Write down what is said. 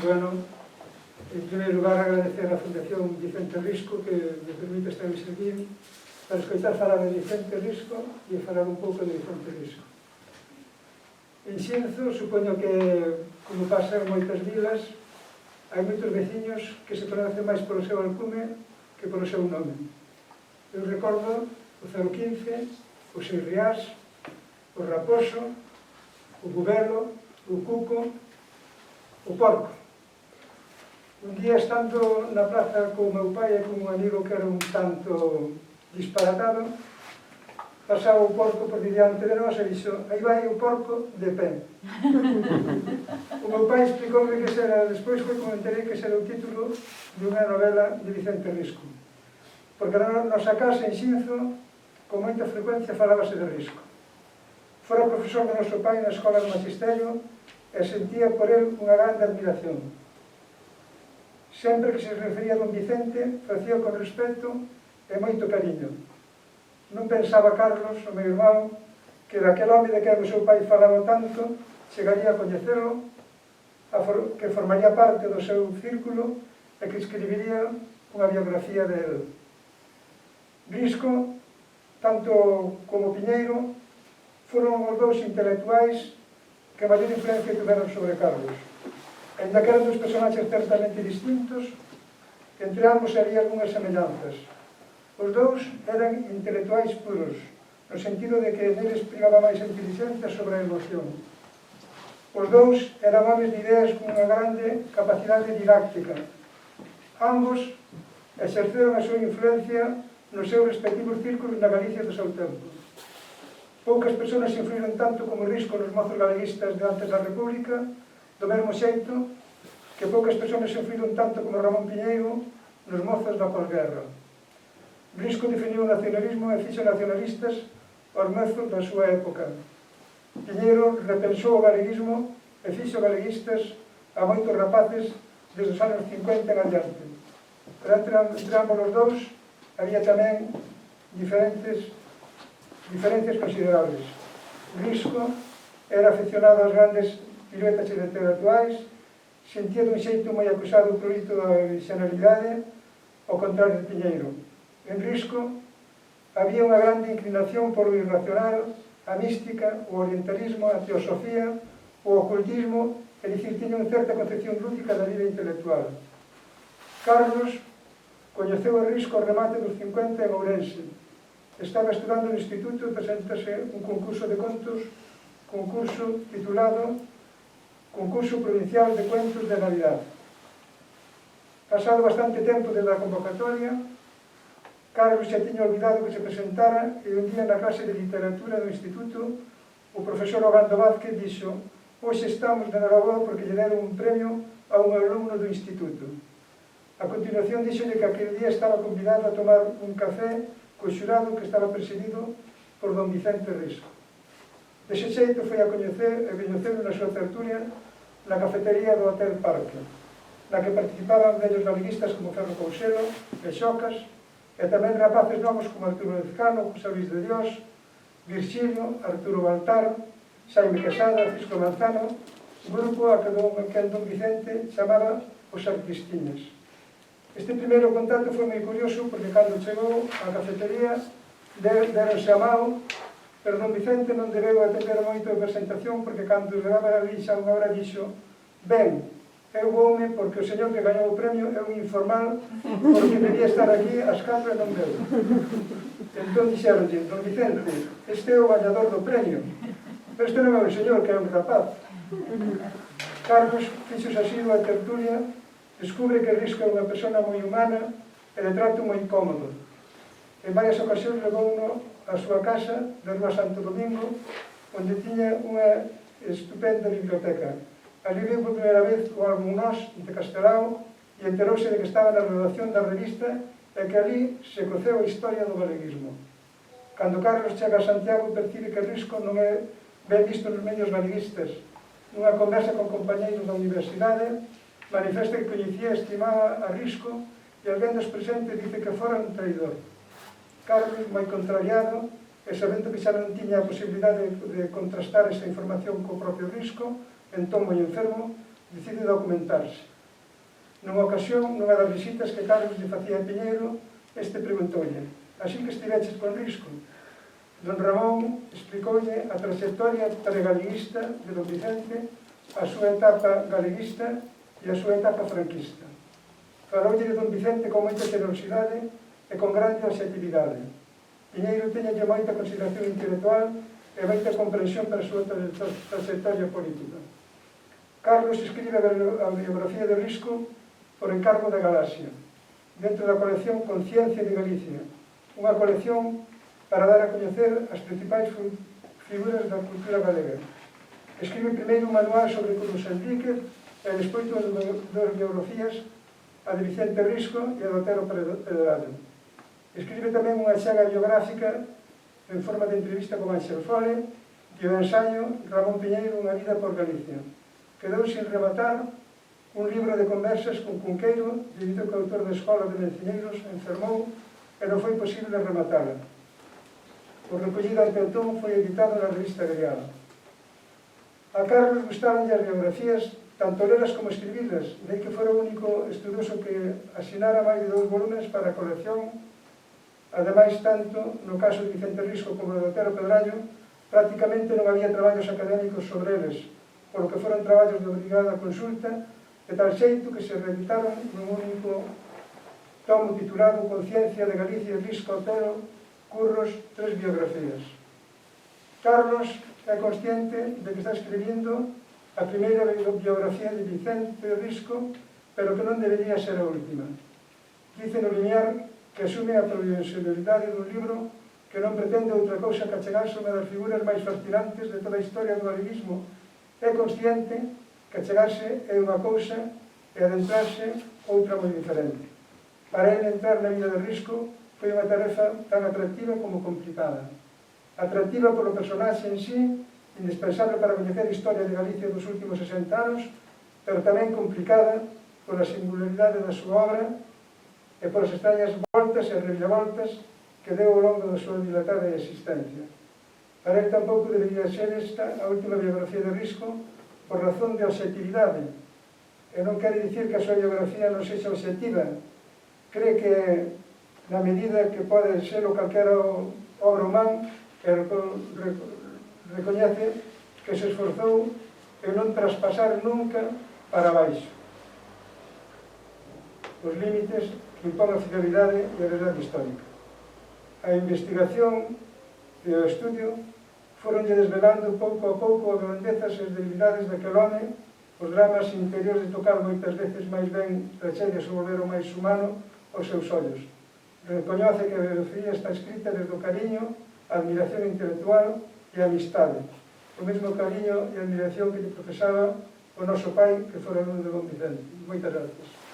Bueno, en primeiro lugar agradecer a Fundación Vicente Risco que me permite estar aquí para escoitar falar de Vicente Risco e falar un pouco de Vicente Risco. En Xinzo, supoño que, como pasa en moitas vilas, hai moitos veciños que se conocen máis polo seu alcume que polo seu nome. Eu recordo o 015, o Seis Riás, o Raposo, o Bubelo, o Cuco, o Porco. Un día, estando na praza con o meu pai e con un amigo que era un tanto disparatado, pasaba o porco por diante de nós e dixo: aí vai o porco de pé. O meu pai explicoume que era, despois foi como enterei que era o título dunha novela de Vicente Risco, porque na nosa casa en Xinzo con moita frecuencia falábase de Risco. Fora profesor do noso pai na escola do magisterio e sentía por el unha grande admiración. Sempre que se refería a don Vicente, facía con respeto e moito cariño. Non pensaba Carlos, o meu irmão, que daquel home de que o seu pai falaba tanto, chegaría a coñecelo, que formaría parte do seu círculo e que escribiría unha biografía de él. Risco, tanto como Piñeiro, foron os dous intelectuais que maior influencia tiveron sobre Carlos. Ainda que eran dos personaxes certamente distintos, entre ambos había algunhas semellanzas. Os dous eran intelectuais puros, no sentido de que neles privaba máis a inteligencia sobre a emoción. Os dous eran homes de ideas con unha grande capacidade didáctica. Ambos exerceron a súa influencia nos seus respectivos círculos na Galicia do seu tempo. Poucas persoas influíron tanto como Risco nos mozos galeguistas de antes da República, do mesmo xeito que poucas persoas influíron tanto como Ramón Piñeiro nos mozos da posguerra. Risco definiu o nacionalismo e fixo nacionalistas aos mozos da súa época. Piñeiro repensou o galeguismo e fixo galeguistas a moitos rapaces desde os anos 50 en adiante. Pero entre ambos os dous había tamén diferencias considerables. Risco era aficionado ás grandes piruetas intelectuais, sentía dun xeito moi acusado o prurito da originalidade, ao contrario de Piñeiro. En Risco había unha grande inclinación por o irracional, a mística, o orientalismo, a teosofía, o ocultismo, é dicir, tiña unha certa concepción lúdica da vida intelectual. Carlos coñeceu a Risco ao remate dos 50 en Ourense. Estaba estudando no instituto e presentase un concurso de contos, concurso titulado Concurso Provincial de Cuentos de Navidad. Pasado bastante tempo desde a convocatoria, Carlos xa tiña olvidado que se presentara e un día na clase de literatura do instituto o profesor Ogando Vázquez dixo: hoxe estamos de enhoraboa porque lle deron un premio a un alumno do instituto. A continuación dixolle que aquel día estaba convidado a tomar un café co xurado que estaba presidido por don Vicente Risco. Dese xeito foi a coñecelo na súa tertulia na cafetería do Hotel Parque, na que participaban vellos galeguistas como Ferro Couselo e Xocas, e tamén rapaces novos como Arturo Lezcano, José Luis de Dios, Virxilio, Arturo Baltar, Xaime Quesada, Francisco Manzano, grupo a que don Vicente chamaba os Artistiñas. Este primeiro contacto foi moi curioso porque cando chegou á cafetería deronse a mao, pero don Vicente non debeu atender moito de presentación porque cando llegaba ali xa unha hora dixo: ben, eu voume porque o señor que gañou o premio é un informal porque debía estar aquí ás 4 e non veu. Entón dixeronlle: don Vicente, este é o gañador do premio, pero este non é o señor, que é un rapaz. Carlos fixose así a tertulia, descubre que Risco é unha persona moi humana e de trato moi cómodo. En varias ocasións levouno a súa casa de Rúa Santo Domingo, onde tiña unha estupenda biblioteca. Ali viu por primeira vez o Albornoz de Castelao e enterouse de que estaba na redacción da revista e que ali se coceu a historia do galeguismo. Cando Carlos chega a Santiago, percibe que Risco non é ben visto nos medios galeguistas. Nunha conversa con compañeiros da universidade, manifesta que coñecía e estimaba a Risco e alguén dos presentes dice que fora un traidor. Carlos, moi contrariado, e sabendo que xa non tiña a posibilidade de contrastar esa información co propio Risco, entón moi enfermo, decide documentarse. Nunha ocasión, nunha das visitas que Carlos lle facía a Piñeiro, este preguntoulle: así que estiveches con Risco? Don Ramón explicoulle a trayectoria pregaliguista de don Vicente, a súa etapa galeguista e a súa etapa franquista. Faloulle de don Vicente con moita generosidade e con grande objetividade. Piñeiro teñalle moita consideración intelectual e moita comprensión para a súa trayectoria política. Carlos escribe a biografía de Risco por encargo da Galaxia, dentro da colección Conciencia de Galicia, unha colección para dar a coñecer as principais figuras da cultura galega. Escribe primeiro un manual sobre Cruz Enríquez e despois dos biografías, a de Vicente Risco e a de Otero Pedrado. Escribe tamén unha chaga biográfica en forma de entrevista con Ángel Fole e o ensaio Ramón Piñeiro, unha vida por Galicia. Quedou sin rematar un libro de conversas con Cunqueiro, debido que o autor da Escola de Menciñeiros enfermou e non foi posible rematala. O recollido ante entón foi editado na revista Grial. A Carlos gustaban as biografías, tanto lelas como escribilas, de que fora o único estudoso que asinara máis de 2 volumes para a colección. Ademais, tanto no caso de Vicente Risco como de Otero Pedrallo, prácticamente non había traballos académicos sobre eles, polo que foron traballos de obrigada consulta, de tal xeito que se reeditaron nun único tomo titulado Conciencia de Galicia, Risco, Otero, Curros, 3 biografías. Carlos é consciente de que está escribindo a primeira biografía de Vicente Risco, pero que non debería ser a última. Dice no limiar que asume a provisionalidade dun libro que non pretende outra cousa que achegarse unha das figuras máis fascinantes de toda a historia do galeguismo. É consciente que achegarse é unha cousa e adentrarse outra moi diferente. Para ele, entrar na vida de Risco foi unha tarefa tan atractiva como complicada. Atractiva polo personaxe en sí, indispensable para coñecer a historia de Galicia dos últimos 60 anos, pero tamén complicada pola singularidade da súa obra e polas extrañas voltas e reviravoltas que deu ao longo da súa dilatada existencia. Para ele tampouco debería ser esta a última biografía de Risco por razón de objetividade. E non quere dicir que a súa biografía non sexa objetiva. Cree que na medida que pode ser o calquera obra humana, recoñece que se esforzou en non traspasar nunca para baixo os límites que impón a fidelidade e a verdade histórica. A investigación e o estudio foronlle desvelando pouco a pouco as grandezas e as debilidades daquel home, os dramas interiores de tocar moitas veces máis ben tragedias o volveron máis humano aos seus ollos. Recoñece que a biografía está escrita desde o cariño, a admiración intelectual e a amistade, o mesmo cariño e admiración que lle profesaba o noso pai, que fora un de don Vicente. Moitas gracias.